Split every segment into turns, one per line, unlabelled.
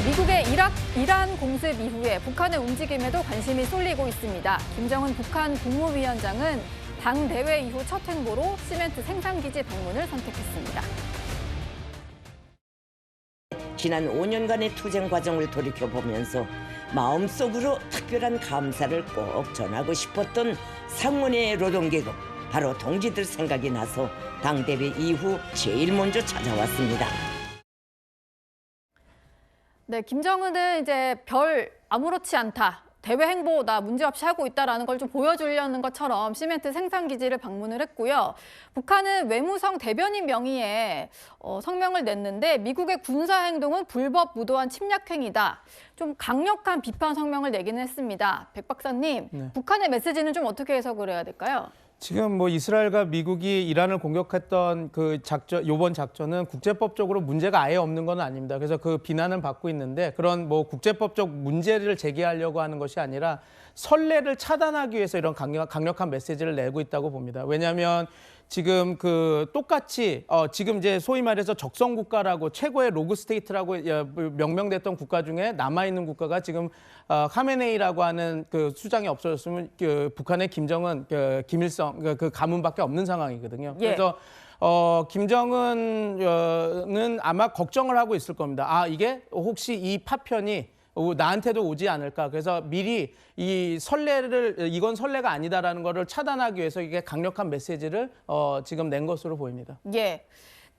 미국의 이란 공습 이후에 북한의 움직임에도 관심이 쏠리고 있습니다. 김정은 북한 국무위원장은 당 대회 이후 첫 행보로 시멘트 생산기지 방문을 선택했습니다.
지난 5년간의 투쟁 과정을 돌이켜보면서 마음속으로 특별한 감사를 꼭 전하고 싶었던 상원의 노동계급, 바로 동지들 생각이 나서 당대회 이후 제일 먼저 찾아왔습니다.
네, 김정은은 이제 별 아무렇지 않다. 대외 행보 나 문제없이 하고 있다라는 걸 좀 보여주려는 것처럼 시멘트 생산기지를 방문을 했고요. 북한은 외무성 대변인 명의의 성명을 냈는데 미국의 군사행동은 불법 무도한 침략행위다. 좀 강력한 비판 성명을 내기는 했습니다. 백 박사님,
네.
북한의 메시지는 좀 어떻게 해석을 해야 될까요?
지금 뭐 이스라엘과 미국이 이란을 공격했던 그 요번 작전은 국제법적으로 문제가 아예 없는 건 아닙니다. 그래서 그 비난은 받고 있는데 그런 뭐 국제법적 문제를 제기하려고 하는 것이 아니라 선례를 차단하기 위해서 이런 강력한 메시지를 내고 있다고 봅니다. 왜냐하면 지금 그 똑같이 지금 이제 소위 말해서 적성 국가라고 최고의 로그 스테이트라고 명명됐던 국가 중에 남아 있는 국가가 지금 카메네이라고 하는 그 수장이 없어졌으면 그 북한의 김정은, 김일성 그 가문밖에 없는 상황이거든요.
예.
그래서 김정은은 아마 걱정을 하고 있을 겁니다. 아, 이게 혹시 이 파편이 나한테도 오지 않을까. 그래서 미리 이 선례를 이건 선례가 아니다라는 거를 차단하기 위해서 이게 강력한 메시지를 지금 낸 것으로 보입니다.
예.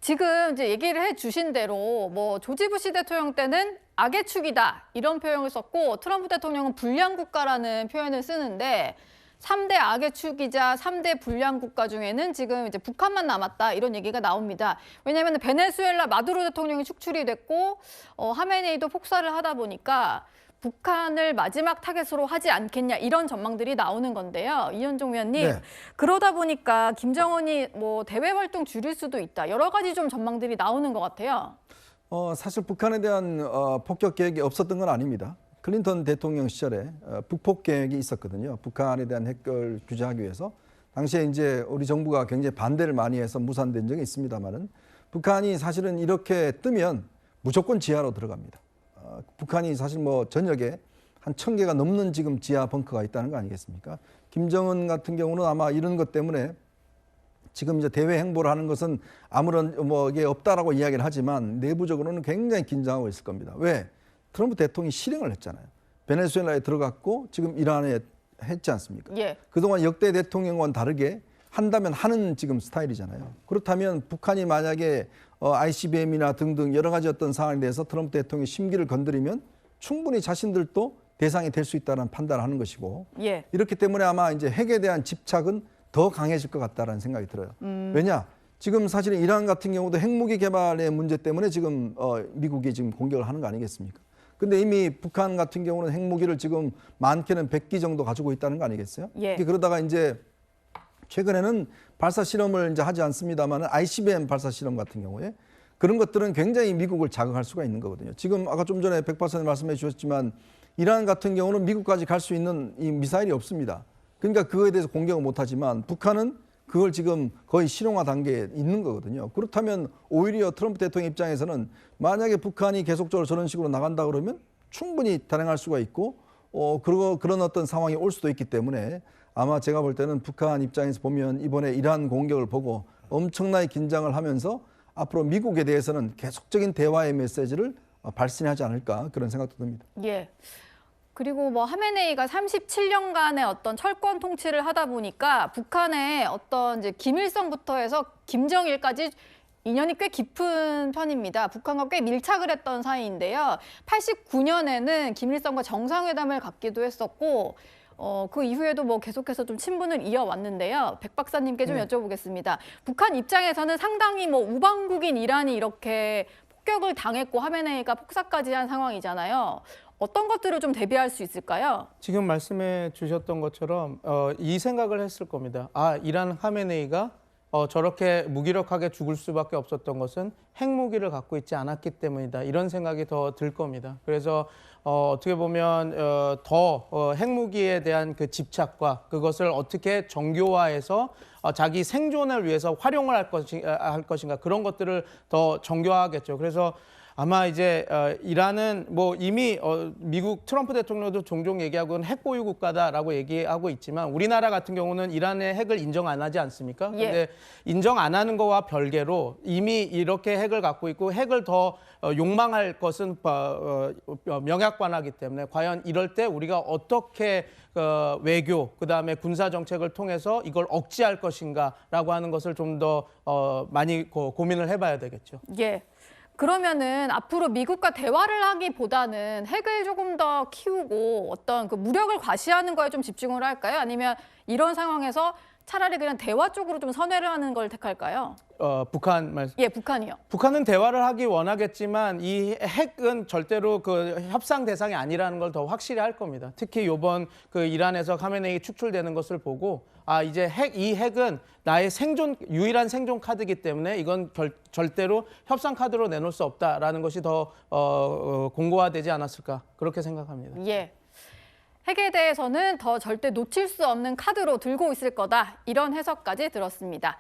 지금 이제 얘기를 해주신 대로 뭐 조지 부시 대통령 때는 악의 축이다 이런 표현을 썼고 트럼프 대통령은 불량 국가라는 표현을 쓰는데 3대 악의 축이자 3대 불량 국가 중에는 지금 이제 북한만 남았다 이런 얘기가 나옵니다. 왜냐하면 베네수엘라 마두로 대통령이 축출이 됐고 하메네이도 폭사를 하다 보니까 북한을 마지막 타겟으로 하지 않겠냐 이런 전망들이 나오는 건데요. 이현종 위원님,
네.
그러다 보니까 김정은이 뭐 대외 활동 줄일 수도 있다. 여러 가지 좀 전망들이 나오는 것 같아요.
사실 북한에 대한 폭격 계획이 없었던 건 아닙니다. 클린턴 대통령 시절에 북폭 계획이 있었거든요. 북한에 대한 핵을 규제하기 위해서. 당시에 이제 우리 정부가 굉장히 반대를 많이 해서 무산된 적이 있습니다만은 북한이 사실은 이렇게 뜨면 무조건 지하로 들어갑니다. 북한이 사실 뭐 전역에 한 1000개가 넘는 지금 지하 벙커가 있다는 거 아니겠습니까? 김정은 같은 경우는 아마 이런 것 때문에 지금 이제 대외 행보를 하는 것은 아무런 뭐 이게 없다라고 이야기를 하지만 내부적으로는 굉장히 긴장하고 있을 겁니다. 왜? 트럼프 대통령이 실행을 했잖아요. 베네수엘라에 들어갔고 지금 이란에 했지 않습니까?
예.
그동안 역대 대통령과는 다르게 한다면 하는 지금 스타일이잖아요. 그렇다면 북한이 만약에 ICBM이나 등등 여러 가지 어떤 상황에 대해서 트럼프 대통령이 심기를 건드리면 충분히 자신들도 대상이 될 수 있다는 판단을 하는 것이고
예.
이렇기 때문에 아마 이제 핵에 대한 집착은 더 강해질 것 같다는 생각이 들어요. 왜냐? 지금 사실은 이란 같은 경우도 핵무기 개발의 문제 때문에 지금 미국이 지금 공격을 하는 거 아니겠습니까? 근데 이미 북한 같은 경우는 핵무기를 지금 많게는 100기 정도 가지고 있다는 거 아니겠어요?
예.
그러다가 이제 최근에는 발사 실험을 이제 하지 않습니다만 ICBM 발사 실험 같은 경우에 그런 것들은 굉장히 미국을 자극할 수가 있는 거거든요. 지금 아까 좀 전에 백 박사님 말씀해 주셨지만 이란 같은 경우는 미국까지 갈 수 있는 이 미사일이 없습니다. 그러니까 그거에 대해서 공격을 못하지만 북한은 그걸 지금 거의 실용화 단계에 있는 거거든요. 그렇다면 오히려 트럼프 대통령 입장에서는 만약에 북한이 계속적으로 저런 식으로 나간다 그러면 충분히 단행할 수가 있고 그리고 그런 어떤 상황이 올 수도 있기 때문에 아마 제가 볼 때는 북한 입장에서 보면 이번에 이란 공격을 보고 엄청나게 긴장을 하면서 앞으로 미국에 대해서는 계속적인 대화의 메시지를 발신하지 않을까 그런 생각도 듭니다.
예. 그리고 뭐 하메네이가 37년간의 어떤 철권 통치를 하다 보니까 북한의 어떤 이제 김일성부터 해서 김정일까지 인연이 꽤 깊은 편입니다. 북한과 꽤 밀착을 했던 사이인데요. 89년에는 김일성과 정상회담을 갖기도 했었고 그 이후에도 뭐 계속해서 좀 친분을 이어왔는데요. 백 박사님께 좀 여쭤보겠습니다. 북한 입장에서는 상당히 뭐 우방국인 이란이 이렇게 폭격을 당했고 하메네이가 폭사까지 한 상황이잖아요. 어떤 것들을 좀 대비할 수 있을까요?
지금 말씀해 주셨던 것처럼 이 생각을 했을 겁니다. 아, 이란 하메네이가 저렇게 무기력하게 죽을 수밖에 없었던 것은 핵무기를 갖고 있지 않았기 때문이다. 이런 생각이 더 들 겁니다. 그래서 어떻게 보면 더 핵무기에 대한 그 집착과 그것을 어떻게 정교화해서 자기 생존을 위해서 활용을 할 것인가 그런 것들을 더 정교화하겠죠. 그래서 아마 이제 이란은 뭐 이미 미국 트럼프 대통령도 종종 얘기하고는 핵 보유 국가다라고 얘기하고 있지만 우리나라 같은 경우는 이란의 핵을 인정 안 하지 않습니까?
예.
근데 인정 안 하는 거와 별개로 이미 이렇게 핵을 갖고 있고 핵을 더 욕망할 것은 명약관하기 때문에 과연 이럴 때 우리가 어떻게 외교 그다음에 군사 정책을 통해서 이걸 억제할 것인가라고 하는 것을 좀 더 많이 고민을 해봐야 되겠죠.
예. 그러면은 앞으로 미국과 대화를 하기보다는 핵을 조금 더 키우고 어떤 그 무력을 과시하는 거에 좀 집중을 할까요? 아니면 이런 상황에서 차라리 그냥 대화 쪽으로 좀 선회를 하는 걸 택할까요?
북한 말씀.
예, 북한이요.
북한은 대화를 하기 원하겠지만 이 핵은 절대로 그 협상 대상이 아니라는 걸 더 확실히 할 겁니다. 특히 이번 그 이란에서 카메네이 축출되는 것을 보고 이제 이 핵은 나의 유일한 생존 카드이기 때문에 이건 절대로 협상 카드로 내놓을 수 없다라는 것이 더 공고화되지 않았을까 그렇게 생각합니다.
예. 핵에 대해서는 더 절대 놓칠 수 없는 카드로 들고 있을 거다. 이런 해석까지 들었습니다.